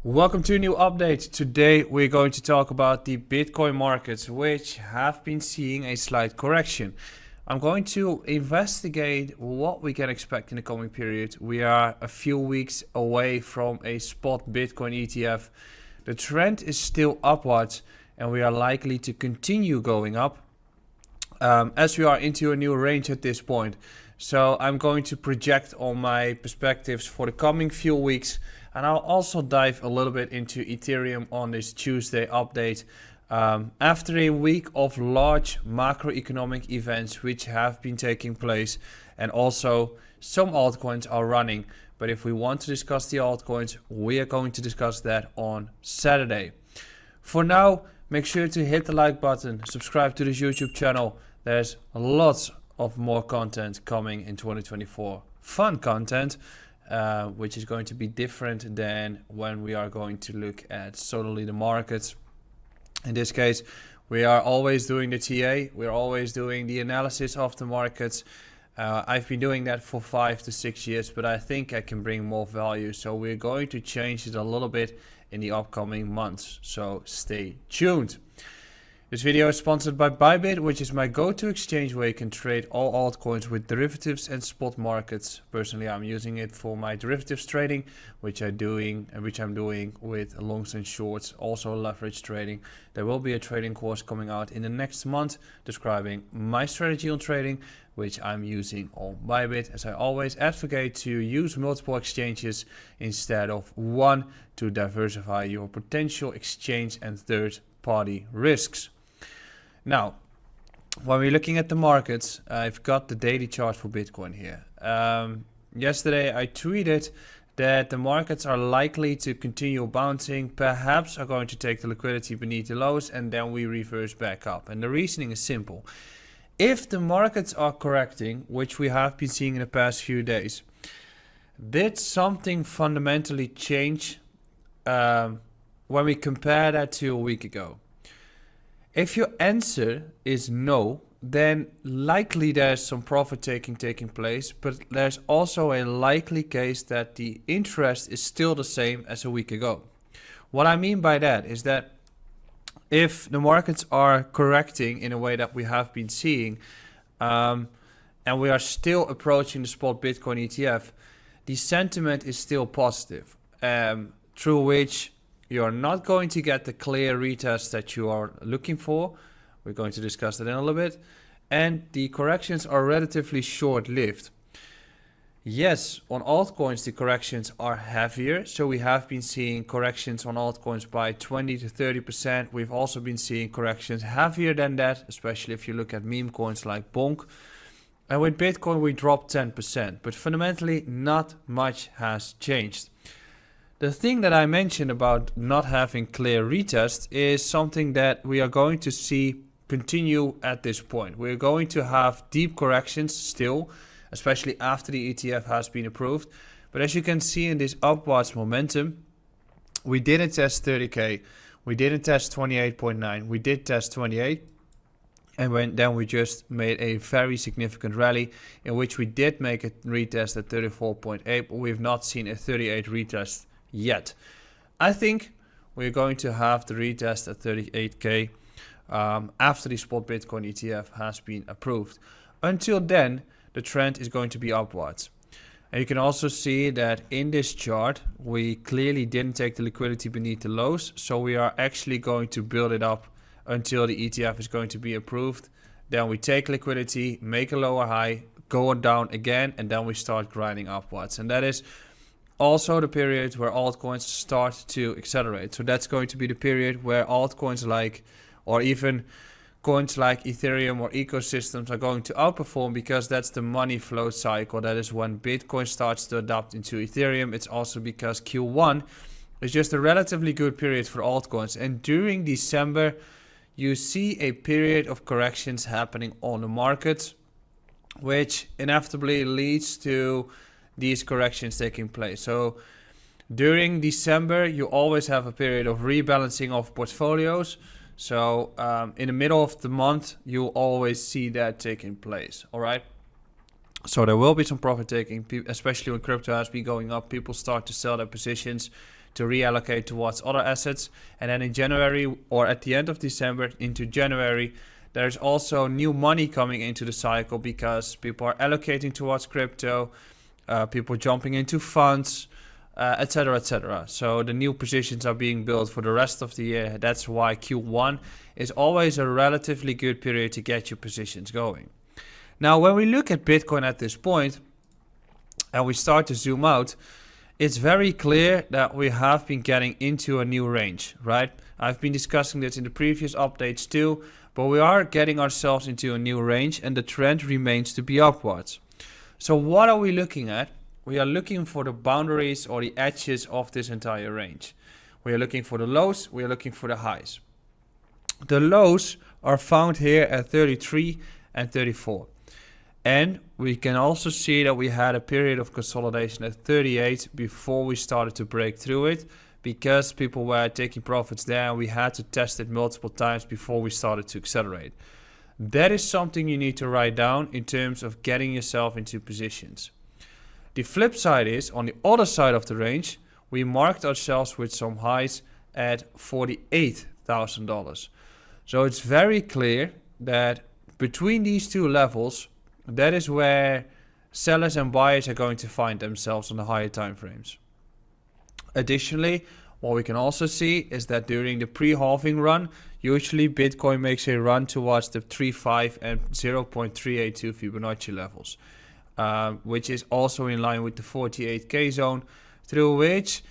Welcome to a new update. Today we're going to talk about the Bitcoin markets, which have been seeing a slight correction. I'm going to investigate what we can expect in the coming period. We are a few weeks away from a spot Bitcoin ETF. The trend is still upwards and we are likely to continue going up as we are into a new range at this point. So I'm going to project on my perspectives for the coming few weeks, and I'll also dive a little bit into Ethereum on this Tuesday update. After a week of large macroeconomic events which have been taking place, and also some altcoins are running. But if we want to discuss the altcoins, we are going to discuss that on Saturday. For now, make sure to hit the like button, subscribe to this YouTube channel. There's lots of more content coming in 2024. Fun content, which is going to be different than when we are going to look at solely the markets. In this case, we are always doing the TA. We're always doing the analysis of the markets. I've been doing that for 5 to 6 years, but I think I can bring more value. So we're going to change it a little bit in the upcoming months. So stay tuned. This video is sponsored by Bybit, which is my go-to exchange where you can trade all altcoins with derivatives and spot markets. Personally, I'm using it for my derivatives trading, which I'm doing with longs and shorts, also leverage trading. There will be a trading course coming out in the next month describing my strategy on trading, which I'm using on Bybit, as I always advocate to use multiple exchanges instead of one to diversify your potential exchange and third-party risks. Now, when we're looking at the markets, I've got the daily chart for Bitcoin here. Yesterday, I tweeted that the markets are likely to continue bouncing, perhaps are going to take the liquidity beneath the lows, and then we reverse back up. And the reasoning is simple. If the markets are correcting, which we have been seeing in the past few days, did something fundamentally change when we compare that to a week ago? If your answer is no, then likely there's some profit taking place, but there's also a likely case that the interest is still the same as a week ago. What I mean by that is that if the markets are correcting in a way that we have been seeing, and we are still approaching the spot Bitcoin ETF, the sentiment is still positive, through which you're not going to get the clear retest that you are looking for. We're going to discuss that in a little bit. And the corrections are relatively short-lived. Yes, on altcoins, the corrections are heavier. So we have been seeing corrections on altcoins by 20 to 30%. We've also been seeing corrections heavier than that, especially if you look at meme coins like Bonk. And with Bitcoin, we dropped 10%. But fundamentally, not much has changed. The thing that I mentioned about not having clear retest is something that we are going to see continue at this point. We're going to have deep corrections still, especially after the ETF has been approved. But as you can see in this upwards momentum, we didn't test 30K, we didn't test 28.9, we did test 28. And then we just made a very significant rally in which we did make a retest at 34.8, but we've not seen a 38 retest yet. I think we're going to have the retest at 38K after the spot Bitcoin ETF has been approved. Until then, the trend is going to be upwards. And you can also see that in this chart, we clearly didn't take the liquidity beneath the lows. So we are actually going to build it up until the ETF is going to be approved. Then we take liquidity, make a lower high, go down again, and then we start grinding upwards. And that is also the period where altcoins start to accelerate. So that's going to be the period where altcoins like, or even coins like Ethereum or ecosystems are going to outperform, because that's the money flow cycle. That is when Bitcoin starts to adapt into Ethereum. It's also because Q1 is just a relatively good period for altcoins. And during December, you see a period of corrections happening on the markets, which inevitably leads to these corrections taking place. So during December, you always have a period of rebalancing of portfolios. So in the middle of the month, you always see that taking place. All right. So there will be some profit taking, especially when crypto has been going up. People start to sell their positions to reallocate towards other assets. And then in January, or at the end of December into January, there's also new money coming into the cycle because people are allocating towards crypto, people jumping into funds, etc., etc. So the new positions are being built for the rest of the year. That's why Q1 is always a relatively good period to get your positions going. Now, when we look at Bitcoin at this point and we start to zoom out, it's very clear that we have been getting into a new range, right? I've been discussing this in the previous updates too, but we are getting ourselves into a new range and the trend remains to be upwards. So what are we looking at? We are looking for the boundaries or the edges of this entire range. We are looking for the lows, we are looking for the highs. The lows are found here at 33 and 34. And we can also see that we had a period of consolidation at 38 before we started to break through it, because people were taking profits there and we had to test it multiple times before we started to accelerate. That is something you need to write down in terms of getting yourself into positions. The flip side is, on the other side of the range, we marked ourselves with some highs at $48,000. So it's very clear that between these two levels, that is where sellers and buyers are going to find themselves on the higher time frames. Additionally, what we can also see is that during the pre-halving run, usually Bitcoin makes a run towards the 3.5 and 0.382 Fibonacci levels, which is also in line with the 48K zone, through which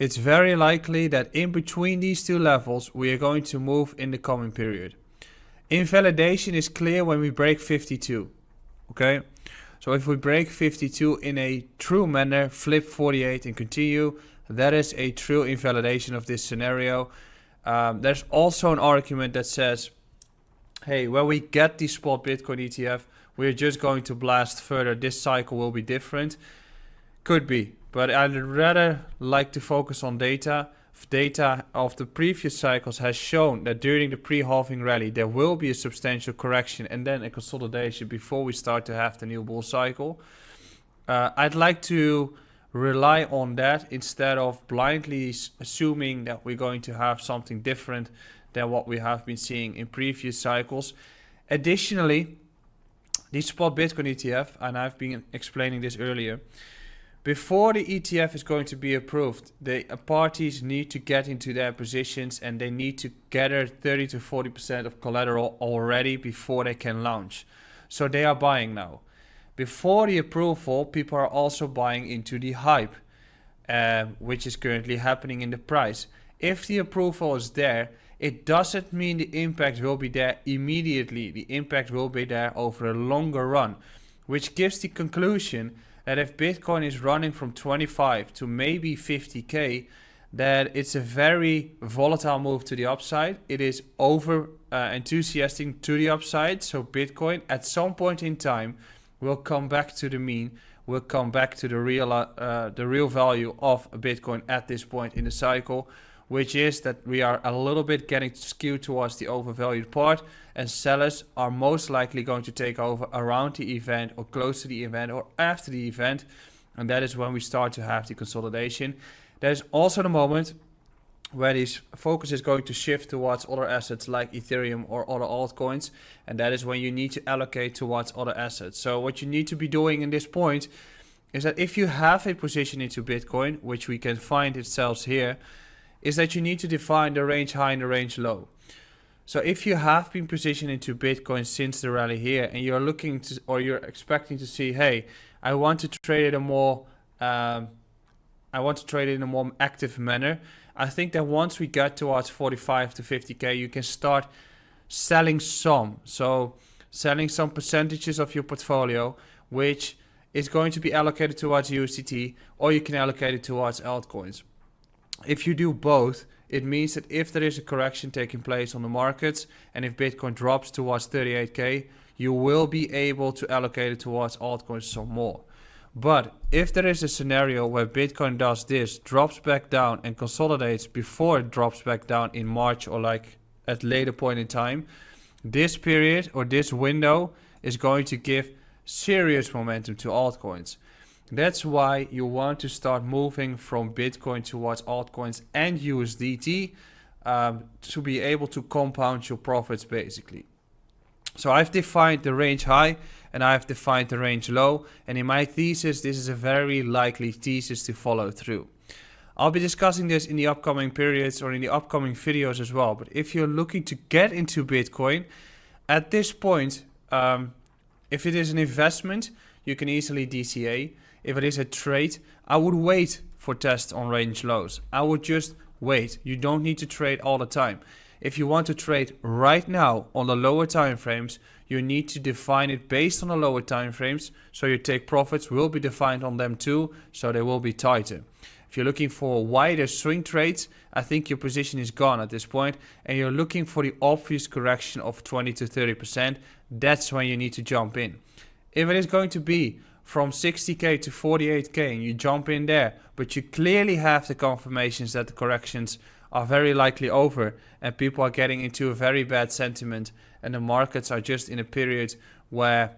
it's very likely that in between these two levels, we are going to move in the coming period. Invalidation is clear when we break 52. Okay, so if we break 52 in a true manner, flip 48 and continue, that is a true invalidation of this scenario. There's also an argument that says, hey, when we get the spot Bitcoin ETF, we're just going to blast further. This cycle will be different. Could be, but I'd rather like to focus on data. Data of the previous cycles has shown that during the pre-halving rally there will be a substantial correction and then a consolidation before we start to have the new bull cycle. I'd like to rely on that instead of blindly assuming that we're going to have something different than what we have been seeing in previous cycles. Additionally, the spot Bitcoin ETF, and I've been explaining this earlier, before the ETF is going to be approved, the parties need to get into their positions and they need to gather 30 to 40% of collateral already before they can launch. So they are buying now. Before the approval, people are also buying into the hype, which is currently happening in the price. If the approval is there, it doesn't mean the impact will be there immediately. The impact will be there over a longer run, which gives the conclusion that if Bitcoin is running from 25 to maybe 50K, that it's a very volatile move to the upside. It is over enthusiastic to the upside. So Bitcoin at some point in time will come back to the mean, will come back to the real value of Bitcoin at this point in the cycle, which is that we are a little bit getting skewed towards the overvalued part, and sellers are most likely going to take over around the event or close to the event or after the event, and that is when we start to have the consolidation. There's also the moment where this focus is going to shift towards other assets like Ethereum or other altcoins, and that is when you need to allocate towards other assets. So what you need to be doing in this point is that if you have a position into Bitcoin, which we can find itself here, is that you need to define the range high and the range low. So if you have been positioned into Bitcoin since the rally here and you're looking to, or you're expecting to see, hey, I want to trade it in a more active manner, I think that once we get towards 45 to 50K, you can start selling some. So selling some percentages of your portfolio, which is going to be allocated towards USDT, or you can allocate it towards altcoins. If you do both, it means that if there is a correction taking place on the markets and if Bitcoin drops towards 38K, you will be able to allocate it towards altcoins some more. But if there is a scenario where Bitcoin does this, drops back down and consolidates before it drops back down in March or like at later point in time, this period or this window is going to give serious momentum to altcoins. That's why you want to start moving from Bitcoin towards altcoins and USDT to be able to compound your profits basically. So I've defined the range high and I've defined the range low, and in my thesis this is a very likely thesis to follow through. I'll be discussing this in the upcoming periods or in the upcoming videos as well, but if you're looking to get into Bitcoin at this point, if it is an investment, you can easily DCA. If it is a trade, I would wait for tests on range lows. I would just wait. You don't need to trade all the time. If you want to trade right now on the lower time frames, you need to define it based on the lower time frames, so your take profits will be defined on them too, so they will be tighter. If you're looking for wider swing trades, I think your position is gone at this point, and you're looking for the obvious correction of 20 to 30%, that's when you need to jump in. If it is going to be from 60k to 48k and you jump in there, but you clearly have the confirmations that the corrections are very likely over and people are getting into a very bad sentiment and the markets are just in a period where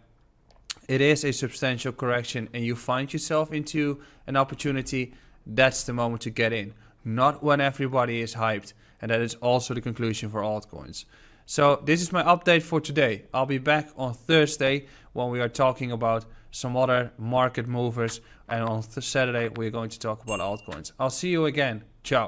it is a substantial correction and you find yourself into an opportunity, that's the moment to get in. Not when everybody is hyped, and that is also the conclusion for altcoins. So this is my update for today. I'll be back on Thursday when we are talking about some other market movers, and on Saturday we're going to talk about altcoins. I'll see you again. Ciao.